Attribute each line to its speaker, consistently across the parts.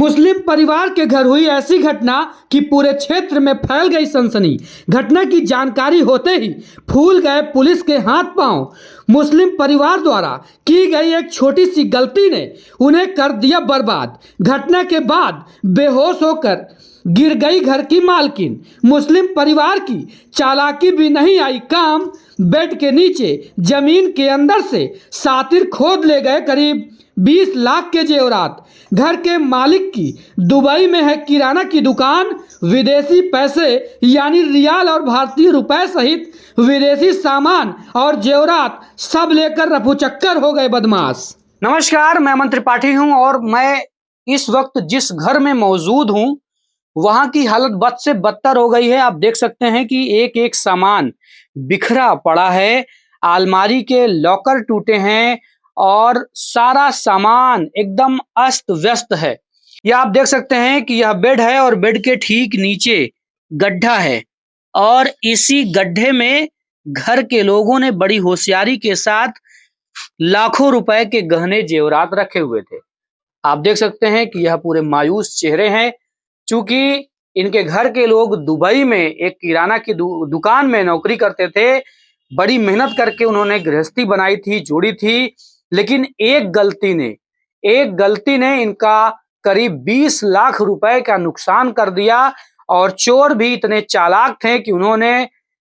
Speaker 1: मुस्लिम परिवार के घर हुई ऐसी घटना कि पूरे क्षेत्र में फैल गई सनसनी। घटना की जानकारी होते ही फूल गए पुलिस के हाथ पांव। मुस्लिम परिवार द्वारा की गई एक छोटी सी गलती ने उन्हें कर दिया बर्बाद। घटना के बाद बेहोश होकर गिर गई घर की मालकिन। मुस्लिम परिवार की चालाकी भी नहीं आई काम। बेड के नीचे जमीन के अंदर से सातिर खोद ले गए करीब 20 लाख के जेवरात। घर के मालिक की दुबई में है किराना की दुकान। विदेशी पैसे यानी रियाल और भारतीय रुपए सहित विदेशी सामान और जेवरात सब लेकर रफूचक्कर हो गए बदमाश। नमस्कार, मैं अमन त्रिपाठी हूं और मैं इस वक्त जिस घर में मौजूद हूं वहां की हालत बद से बदतर हो गई है। आप देख सकते हैं कि एक एक सामान बिखरा पड़ा है, अलमारी के लॉकर टूटे हैं और सारा सामान एकदम अस्त व्यस्त है। यह आप देख सकते हैं कि यह बेड है और बेड के ठीक नीचे गड्ढा है और इसी गड्ढे में घर के लोगों ने बड़ी होशियारी के साथ लाखों रुपए के गहने जेवरात रखे हुए थे। आप देख सकते हैं कि यह पूरे मायूस चेहरे हैं। चूंकि इनके घर के लोग दुबई में एक किराना की दुकान में नौकरी करते थे, बड़ी मेहनत करके उन्होंने गृहस्थी बनाई थी, जोड़ी थी, लेकिन एक गलती ने इनका करीब 20 लाख रुपए का नुकसान कर दिया। और चोर भी इतने चालाक थे कि उन्होंने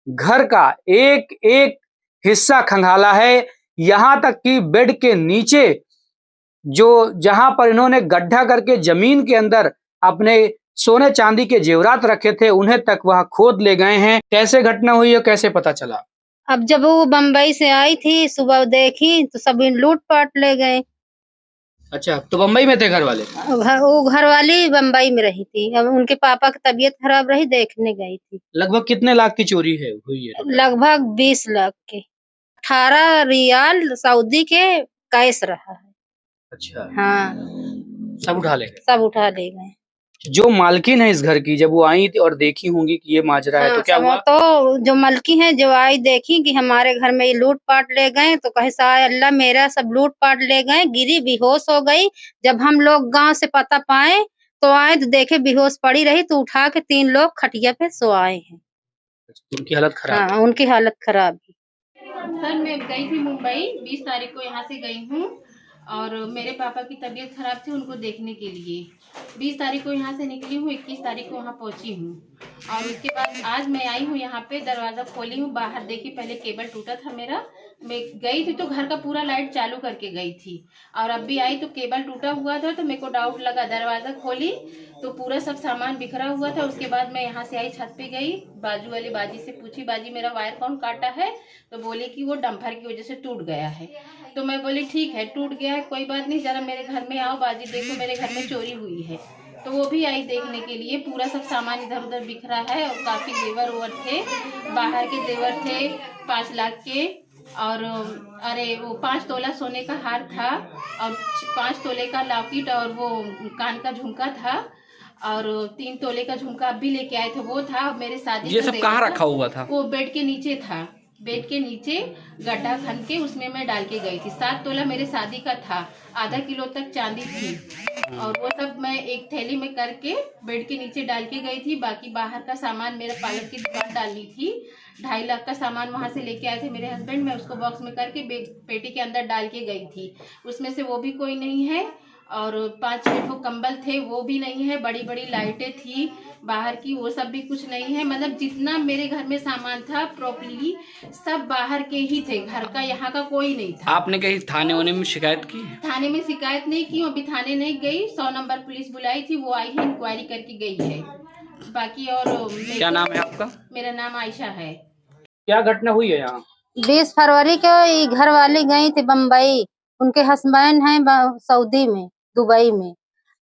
Speaker 1: घर का एक एक हिस्सा खंगाला है। यहां तक कि बेड के नीचे जहां पर इन्होंने गड्ढा करके जमीन के अंदर अपने सोने चांदी के जेवरात रखे थे उन्हें तक वह खोद ले गए हैं। कैसे घटना हुई है, कैसे पता चला?
Speaker 2: अब जब वो बम्बई से आई थी, सुबह देखी तो सब लूट पाट ले गए।
Speaker 1: अच्छा, तो बम्बई में थे घर वाले?
Speaker 2: वो घर वाली बम्बई में रही थी। अब उनके पापा की तबीयत खराब रही, देखने गई थी।
Speaker 1: लगभग कितने लाख की चोरी हुई है?
Speaker 2: लगभग 20 लाख के। 18 रियाल सऊदी के कैश रहा है।
Speaker 1: अच्छा,
Speaker 2: हाँ,
Speaker 1: सब उठा ले गए?
Speaker 2: सब उठा ले गए।
Speaker 1: जो मालकिन है इस घर की, जब वो आई थी और देखी होंगी कि ये माजरा है, तो क्या हुआ?
Speaker 2: तो जो मलकी है जो आई देखी कि हमारे घर में ये लूट पाट ले गए, तो कहे साय अल्लाह मेरा सब लूट पाट ले गए। गिरी बेहोश हो गई। जब हम लोग गांव से पता पाए तो आए तो देखे बेहोश पड़ी रही, तो उठा के 3 लोग खटिया पे सोआए हैं।
Speaker 1: उनकी हालत खराब?
Speaker 2: हाँ, उनकी हालत खराब है।
Speaker 3: सर मैं गई थी मुंबई, 20 तारीख को यहाँ से गई हूँ और मेरे पापा की तबीयत खराब थी, उनको देखने के लिए 20 तारीख को यहाँ से निकली हूँ, 21 तारीख को वहाँ पहुँची हूँ और उसके बाद आज मैं आई हूँ यहाँ पे। दरवाज़ा खोली हूँ, बाहर देखी, पहले केबल टूटा था मेरा। मैं गई थी तो घर का पूरा लाइट चालू करके गई थी और अब भी आई तो केबल टूटा हुआ था, तो मेरे को डाउट लगा। दरवाज़ा खोली तो पूरा सब सामान बिखरा हुआ था। उसके बाद मैं यहाँ से आई, छत पे गई, बाजू वाली बाजी से पूछी, बाजी मेरा वायर कौन काटा है? तो बोले कि वो डंपर की वजह से टूट गया है। तो मैं बोली ठीक है, टूट गया है, कोई बात नहीं, जरा मेरे घर में आओ बाजी, देखो मेरे घर में चोरी हुई है। तो वो भी आई देखने के लिए। पूरा सब सामान इधर उधर बिखरा है और काफ़ी जेवर ओवर थे, बाहर के जेवर थे 5 लाख के और अरे वो 5 तोला सोने का हार था और 5 तोले का लॉकेट और वो कान का झुमका था और 3 तोले का झुमका अब भी लेके आए थे, वो था। मेरे शादी
Speaker 1: ये सब कहाँ रखा हुआ था?
Speaker 3: वो बेड के नीचे था, बेड के नीचे गड्ढा खन के उसमें मैं डाल के गई थी। 7 तोला मेरे शादी का था, आधा किलो तक चांदी थी और वो सब मैं एक थैली में करके बेड के नीचे डाल के गई थी। बाकी बाहर का सामान मेरा पार्लर की दुकान डालनी थी, 2.5 लाख का सामान वहाँ से लेके आए थे मेरे हस्बैंड। मैं उसको बॉक्स में करके पेटी के अंदर डाल के गई थी। उसमें से वो भी कोई नहीं है और 5-6 ठो कंबल थे, वो भी नहीं है। बड़ी बड़ी लाइटें थी बाहर की, वो सब भी कुछ नहीं है। मतलब जितना मेरे घर में सामान था प्रॉपर्ली सब बाहर के ही थे, घर का यहाँ का कोई नहीं था।
Speaker 1: आपने कहीं थाने होने में शिकायत की?
Speaker 3: थाने में शिकायत नहीं की, अभी थाने नहीं गई। 100 नंबर पुलिस बुलाई थी, वो आई है, इंक्वायरी करके गई है। बाकी और
Speaker 1: क्या नाम है आपका?
Speaker 3: मेरा नाम आयशा है।
Speaker 1: क्या घटना हुई है यहाँ?
Speaker 2: 20 फरवरी को घर वाली गई थी बम्बई, उनके हस्बैंड हैं सऊदी में, दुबई में।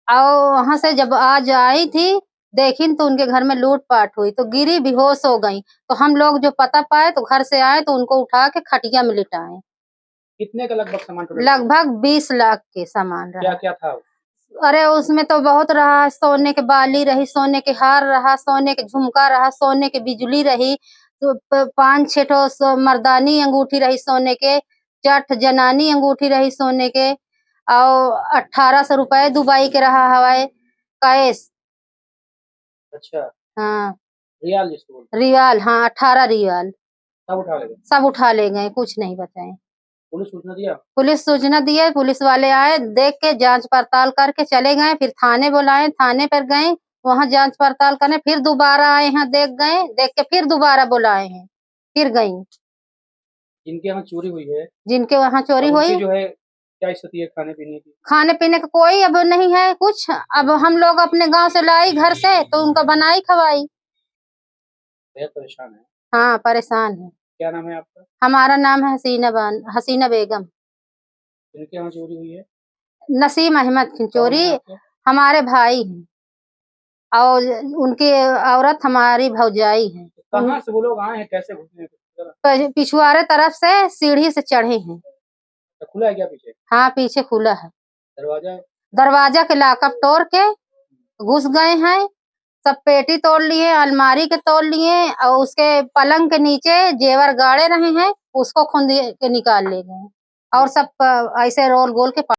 Speaker 2: और वहां से जब आज आई थी देखी तो उनके घर में लूट पाट हुई, तो गिरी बेहोश हो गई। तो हम लोग जो पता पाए तो घर से आए तो उनको उठा के खटिया में लिटाए।
Speaker 1: कितने का लगभग सामान?
Speaker 2: लगभग 20 लाख के सामान रहा।
Speaker 1: क्या क्या था?
Speaker 2: अरे उसमें तो बहुत रहा, सोने के बाली रही, सोने के हार रहा, सोने के झुमका रहा, सोने के बिजली रही, तो 5-6 ठो मर्दानी अंगूठी रही सोने के, 4 जनानी अंगूठी रही सोने के और 1800 रुपए दुबई के रहा हवाए। कैश।
Speaker 4: अच्छा,
Speaker 2: हाँ
Speaker 4: रियाल जिसको बोलते
Speaker 2: रियाल, हाँ 18 रियाल
Speaker 4: हैं, सब उठा ले गए।
Speaker 2: सब उठा ले गए, कुछ नहीं बताए।
Speaker 4: पुलिस सूचना दिया?
Speaker 2: पुलिस सूचना दी है, पुलिस वाले आए, देख के जांच पड़ताल करके चले गए। फिर थाने बुलाए, थाने पर गए, वहां जांच पड़ताल करने, फिर दोबारा आए हैं, देख गए, देख के फिर दोबारा बुलाए हैं, फिर गई।
Speaker 4: जिनके यहाँ चोरी हुई है,
Speaker 2: जिनके वहां चोरी
Speaker 4: अब उनकी
Speaker 2: हुई,
Speaker 4: जो है क्या स्थिति है खाने पीने की?
Speaker 2: खाने पीने का कोई अब नहीं है कुछ। अब हम लोग अपने गांव से लाई घर से, तो उनका बनाई खवाई।
Speaker 4: बेहद परेशान है।
Speaker 2: हाँ परेशान है।
Speaker 4: क्या नाम है आपका?
Speaker 2: हमारा नाम है हसीना बेगम।
Speaker 4: जिनके यहाँ चोरी हुई है?
Speaker 2: नसीम अहमद की
Speaker 4: कौन
Speaker 2: चोरी
Speaker 4: है आपके?
Speaker 2: हमारे भाई हैं, और उनकी औरत हमारी भौजाई है।
Speaker 4: कहाँ से वो लोग आए हैं, कैसे घुसे हैं?
Speaker 2: पिछुआरे तरफ से सीढ़ी से चढ़े हैं।
Speaker 4: तो खुला है क्या पीछे
Speaker 2: हाँ पीछे खुला है
Speaker 4: दरवाजा?
Speaker 2: दरवाजा के लॉकअप तोड़ के घुस गए हैं। सब पेटी तोड़ लिए, अलमारी के तोड़ लिए, और उसके पलंग के नीचे जेवर गाड़े रहे हैं, उसको खुद के निकाल ले गए, और सब ऐसे रोल गोल के